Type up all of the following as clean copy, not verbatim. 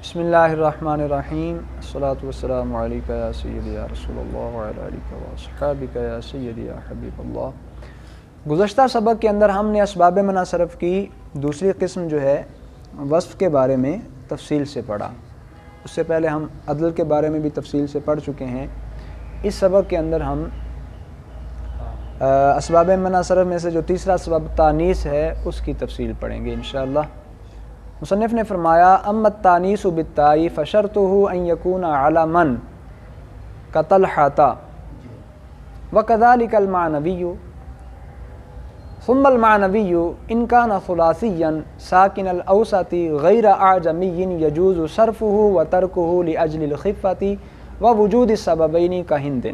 بسم اللہ الرحمن الرحیم، الصلاۃ والسلام علیکہ یا سیدی یا رسول اللہ وعلی آلہ واصحابہ یا سیدی یا حبیب اللہ۔ گزشتہ سبق کے اندر ہم نے اسباب منع صرف کی دوسری قسم جو ہے وصف کے بارے میں تفصیل سے پڑھا۔ اس سے پہلے ہم عدل کے بارے میں بھی تفصیل سے پڑھ چکے ہیں۔ اس سبق کے اندر ہم اسباب منع صرف میں سے جو تیسرا سبب تانیث ہے اس کی تفصیل پڑھیں گے انشاءاللہ۔ مصنف نے فرمایا اما التانیث بالتاء فشرطه ان يكون علما كطلحة وكذلك المعنوي ثم المعنوي ان كان ثلاثيا ساكن الاوسط غير اعجمي يجوز صرفه وتركه لاجل الخفة ووجود السببين كهند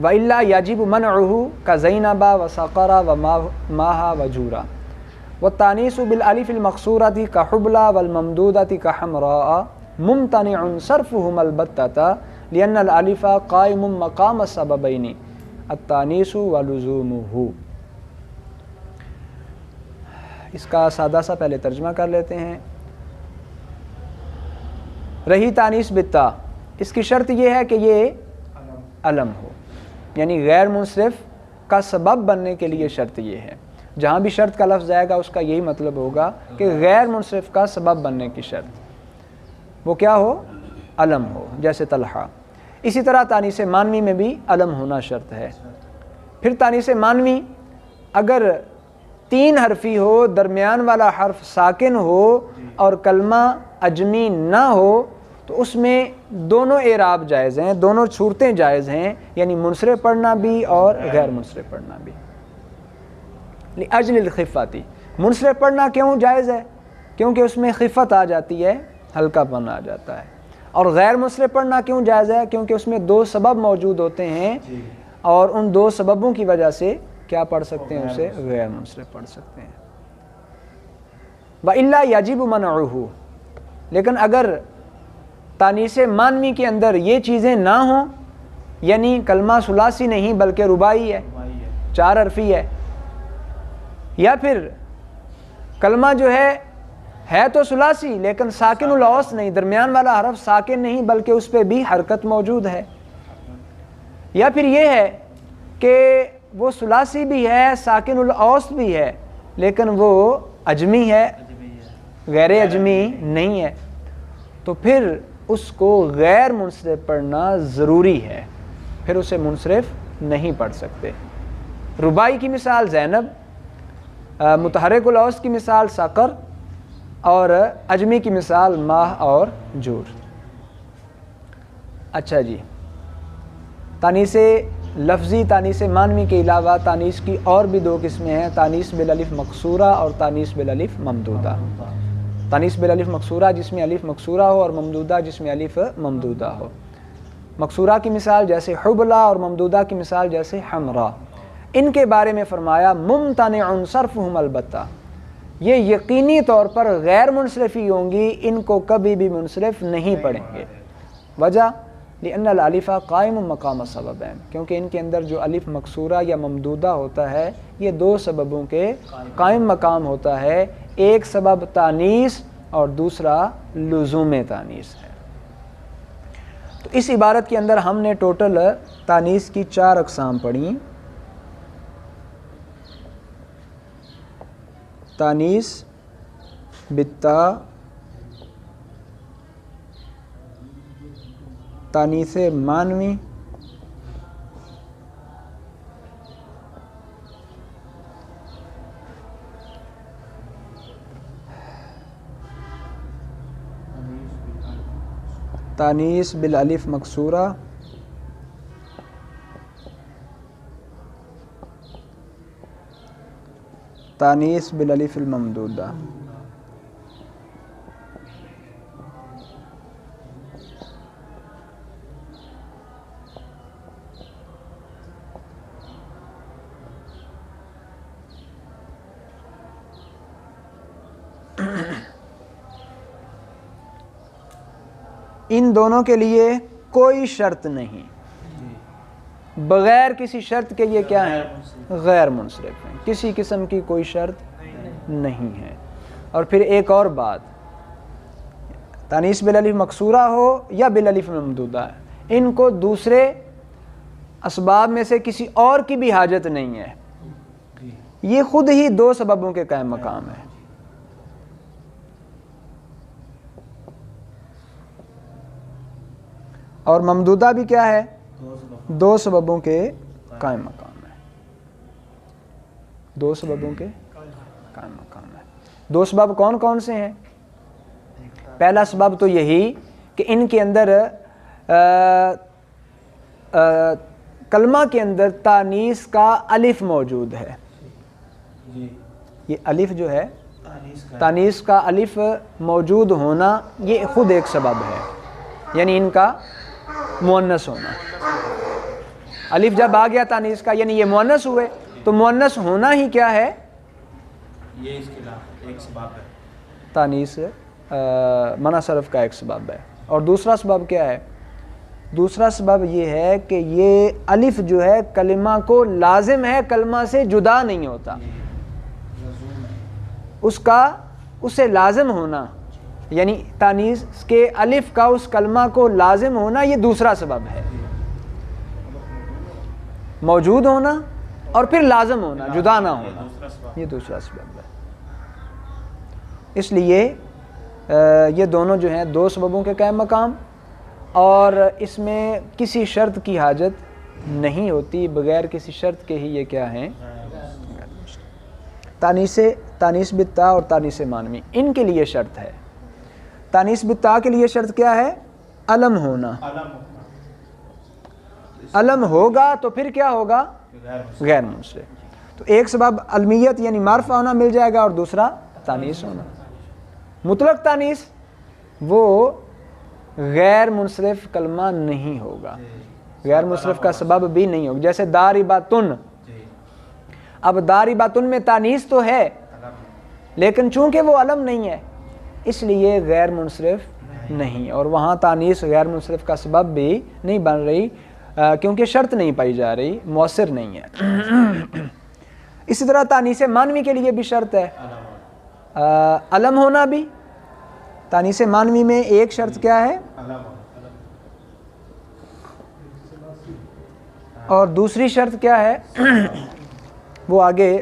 وَإِلَّا يَجِبُ مَنْعُهُ كَزَيْنَبَ وَسَقَرَ وَمَاهَا وَجُورَ وَالتَّانِيثُ بِالْأَلِفِ الْمَقْصُورَةِ كَحُبْلَى وَالْمَمْدُودَةِ كَحَمْرَاءَ مُمْتَنِعٌ صَرْفُهُمَا الْبَتَّةَ لِأَنَّ الْأَلِفَ قَائِمٌ مَقَامَ السَّبَبَيْنِ التَّانِيثُ وَلُزُومُهُ۔ اس کا سادہ سا پہلے ترجمہ کر لیتے ہیں۔ رہی تانیث بالتاء، اس کی شرط یہ ہے کہ یہ علم ہو، یعنی غیر منصرف کا سبب بننے کے لیے شرط یہ ہے۔ جہاں بھی شرط کا لفظ آئے گا اس کا یہی مطلب ہوگا کہ غیر منصرف کا سبب بننے کی شرط وہ کیا ہو؟ علم ہو، جیسے طلحہ۔ اسی طرح تانیث مانوی میں بھی علم ہونا شرط ہے۔ پھر تانیث مانوی اگر تین حرفی ہو، درمیان والا حرف ساکن ہو اور کلمہ اجمی نہ ہو تو اس میں دونوں اعراب جائز ہیں، دونوں صورتیں جائز ہیں، یعنی منصرف پڑھنا بھی اور غیر منصرف پڑھنا بھی۔ لِأَجْلِ الْخِفَّةِ، منصرف پڑھنا کیوں جائز ہے؟ کیونکہ اس میں خفت آ جاتی ہے، ہلکا پن آ جاتا ہے۔ اور غیر منصرف پڑھنا کیوں جائز ہے؟ کیونکہ اس میں دو سبب موجود ہوتے ہیں اور ان دو سببوں کی وجہ سے کیا پڑھ سکتے ہیں؟ اسے غیر منصرف پڑھ سکتے ہیں۔ وَإِلَّا يَجِبُ مَنْعُهُ، لیکن اگر تانیث مانوی کے اندر یہ چیزیں نہ ہوں، یعنی کلمہ ثلاثی نہیں بلکہ رباعی ہے، چار حرفی ہے، یا پھر کلمہ جو ہے تو ثلاثی لیکن ساکن الاوسط نہیں، درمیان والا حرف ساکن نہیں بلکہ اس پہ بھی حرکت موجود ہے، یا پھر یہ ہے کہ وہ ثلاثی بھی ہے، ساکن الاوسط بھی ہے لیکن وہ اجمی ہے، غیر اجمی نہیں ہے، تو پھر اس کو غیر منصرف پڑھنا ضروری ہے، پھر اسے منصرف نہیں پڑھ سکتے۔ رباعی کی مثال زینب، متحرک الاوسط کی مثال سقر، اور اجمی کی مثال ماہ اور جور۔ اچھا جی، تانیث لفظی تانیث مانوی کے علاوہ تانیث کی اور بھی دو قسمیں ہیں، تانیث بالالف مقصورہ اور تانیث بالالف ممدودہ۔ تانیث بالالف مقصورہ جس میں الف مقصورہ ہو اور ممدودہ جس میں الف ممدودہ ہو۔ مقصورہ کی مثال جیسے حبلہ اور ممدودہ کی مثال جیسے حمراء۔ ان کے بارے میں فرمایا ممتنع صرفہم البتہ، یہ یقینی طور پر غیر منصرف ہی ہوں گی، ان کو کبھی بھی منصرف نہیں پڑھیں گے۔ وجہ لأن الالف قائم مقام السببین، کیونکہ ان کے اندر جو الف مقصورہ یا ممدودہ ہوتا ہے یہ دو سببوں کے قائم مقام ہوتا ہے، ایک سبب تانیث اور دوسرا لزوم تانیث ہے۔ تو اس عبارت کے اندر ہم نے ٹوٹل تانیث کی چار اقسام پڑھی۔ تانیث بالتاء، تانیث مانوی، تانیث بالالف مقصورہ، تانیث بالالف الممدودہ۔ ان دونوں کے لیے کوئی شرط نہیں، بغیر کسی شرط کے یہ کیا ہیں؟ غیر منصرف ہیں، کسی قسم کی کوئی شرط نہیں ہے۔ اور پھر ایک اور بات، تانیث بالالف مکسورہ ہو یا بالالف ممدودہ، ان کو دوسرے اسباب میں سے کسی اور کی بھی حاجت نہیں ہے، یہ خود ہی دو سببوں کے قائم مقام ہے۔ اور ممدودہ بھی کیا ہے؟ دو سببوں کے قائم مقام ہے، دو سببوں کے قائم مقام ہے۔ دو سبب کون کون سے ہیں؟ پہلا سبب تو یہی کہ ان کے اندر کلمہ کے اندر تانیث کا الف موجود ہے، یہ الف جو ہے تانیث کا الف موجود ہونا یہ خود ایک سبب ہے، یعنی ان کا مؤنث ہونا۔ الف جب آ گیا تانیث کا یعنی یہ مؤنث ہوئے، تو مؤنث ہونا ہی کیا ہے؟ یہ اس کے علاوہ ایک سبب ہے، تانیث منع صرف کا ایک سبب ہے۔ اور دوسرا سبب کیا ہے؟ دوسرا سبب یہ ہے کہ یہ الف جو ہے کلمہ کو لازم ہے، کلمہ سے جدا نہیں ہوتا، اسے لازم ہونا، یعنی تانیث کے الف کا اس کلمہ کو لازم ہونا یہ دوسرا سبب ہے۔ موجود ہونا اور پھر لازم ہونا، جدا نہ ہونا، یہ دوسرا سبب ہے۔ اس لیے یہ دونوں جو ہیں دو سببوں کے قائم مقام، اور اس میں کسی شرط کی حاجت نہیں ہوتی، بغیر کسی شرط کے ہی یہ کیا ہیں؟ تانیث بالتا اور تانیث مانوی، ان کے لیے شرط ہے۔ تانیث بالتا کے لیے شرط کیا ہے؟ علم ہونا۔ علم ہوگا تو پھر کیا ہوگا؟ غیر منصرف۔ تو ایک سبب علمیت یعنی معرفہ ہونا مل جائے گا، اور دوسرا تانیث ہونا۔ مطلق تانیث وہ غیر منصرف کلمہ نہیں ہوگا، غیر منصرف کا سبب بھی نہیں ہوگا، جیسے دارباتن۔ اب دارباتن میں تانیث تو ہے لیکن چونکہ وہ علم نہیں ہے اس لیے غیر منصرف نہیں، اور وہاں تانیث غیر منصرف کا سبب بھی نہیں بن رہی کیونکہ شرط نہیں پائی جا رہی، مؤثر نہیں ہے۔ اسی طرح تانیث مانوی کے لیے بھی شرط ہے، علم ہونا بھی۔ تانیث مانوی میں ایک شرط کیا ہے؟ اور دوسری شرط کیا ہے؟ وہ آگے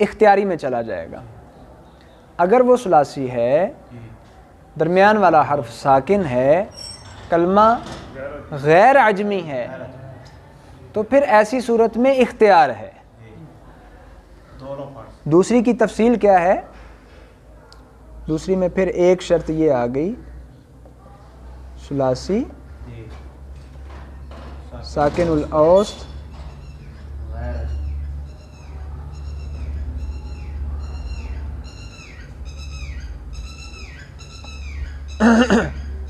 اختیاری میں چلا جائے گا۔ اگر وہ ثلاثی ہے، درمیان والا حرف ساکن ہے، کلمہ غیر عجمی ہے، تو پھر ایسی صورت میں اختیار ہے۔ دوسری کی تفصیل کیا ہے؟ دوسری میں پھر ایک شرط یہ آ گئی، ثلاثی ساکن الاوسط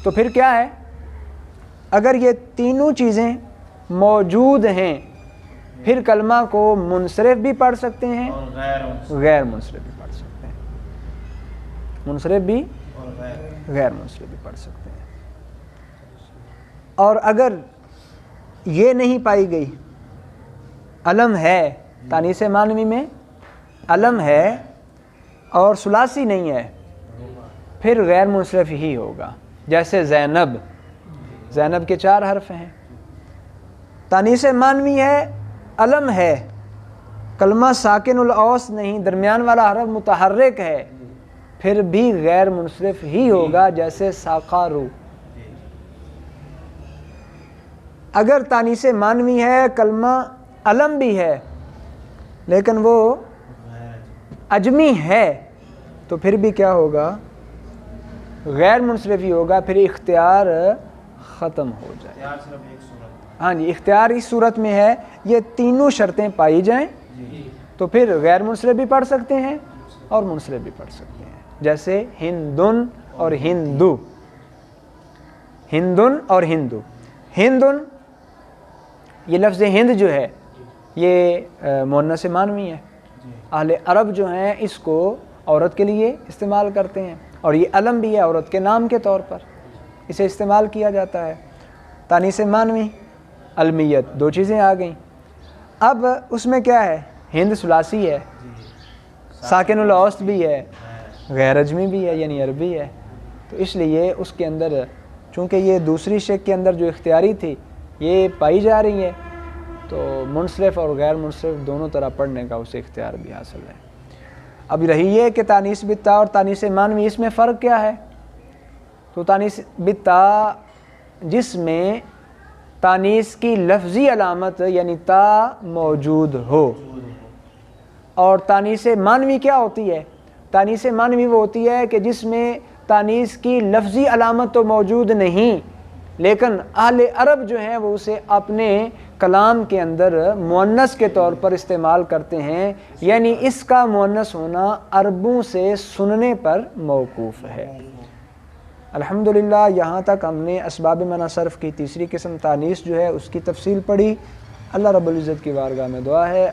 تو پھر کیا ہے؟ اگر یہ تینوں چیزیں موجود ہیں پھر کلمہ کو منصرف بھی پڑھ سکتے ہیں، غیر منصرف بھی پڑھ سکتے ہیں، منصرف بھی غیر منصرف بھی پڑھ سکتے ہیں۔ اور اگر یہ نہیں پائی گئی، علم ہے، تانیث مانوی میں علم ہے اور ثلاثی نہیں ہے، پھر غیر منصرف ہی ہوگا۔ جیسے زینب، زینب کے 4 حرف ہیں، تانیث مانوی ہے، علم ہے، کلمہ ساکن الاوسط نہیں، درمیان والا حرف متحرک ہے، پھر بھی غیر منصرف ہی ہوگا، جیسے ساقارو۔ اگر تانیث مانوی ہے، کلمہ علم بھی ہے لیکن وہ عجمی ہے، تو پھر بھی کیا ہوگا؟ غیر منصرف ہی ہوگا، پھر اختیار ختم ہو جائے۔ ہاں جی، اختیار اس صورت میں ہے یہ تینوں شرطیں پائی جائیں تو پھر غیر منصرف بھی پڑھ سکتے ہیں اور منصرف بھی پڑھ سکتے ہیں، جیسے ہندن اور ہندو، ہندن اور ہندو۔ ہندن یہ لفظ ہند جو ہے یہ مؤنث مانوی ہے، اہل عرب جو ہیں اس کو عورت کے لیے استعمال کرتے ہیں، اور یہ علم بھی ہے، عورت کے نام کے طور پر اسے استعمال کیا جاتا ہے۔ تانیث مانوی علمیت، دو چیزیں آ گئیں۔ اب اس میں کیا ہے؟ ہند ثلاثی ہے، ساکن الاوسط بھی ہے، غیر اجمی بھی ہے یعنی عربی ہے، تو اس لیے اس کے اندر چونکہ یہ دوسری شک کے اندر جو اختیاری تھی یہ پائی جا رہی ہے، تو منصرف اور غیر منصرف دونوں طرح پڑھنے کا اسے اختیار بھی حاصل ہے۔ اب رہی یہ کہ تانیث بالتا اور تانیث مانوی، اس میں فرق کیا ہے؟ تو تانیث بالتا جس میں تانیث کی لفظی علامت یعنی تا موجود ہو، اور تانیث مانوی کیا ہوتی ہے؟ تانیث مانوی وہ ہوتی ہے کہ جس میں تانیث کی لفظی علامت تو موجود نہیں، لیکن اہل عرب جو ہیں وہ اسے اپنے کلام کے اندر مؤنث کے طور پر استعمال کرتے ہیں، یعنی اس کا مؤنث ہونا عربوں سے سننے پر موقوف ہے۔ الحمدللہ یہاں تک ہم نے اسباب منع صرف کی تیسری قسم تانیث جو ہے اس کی تفصیل پڑھی۔ اللہ رب العزت کی بارگاہ میں دعا ہے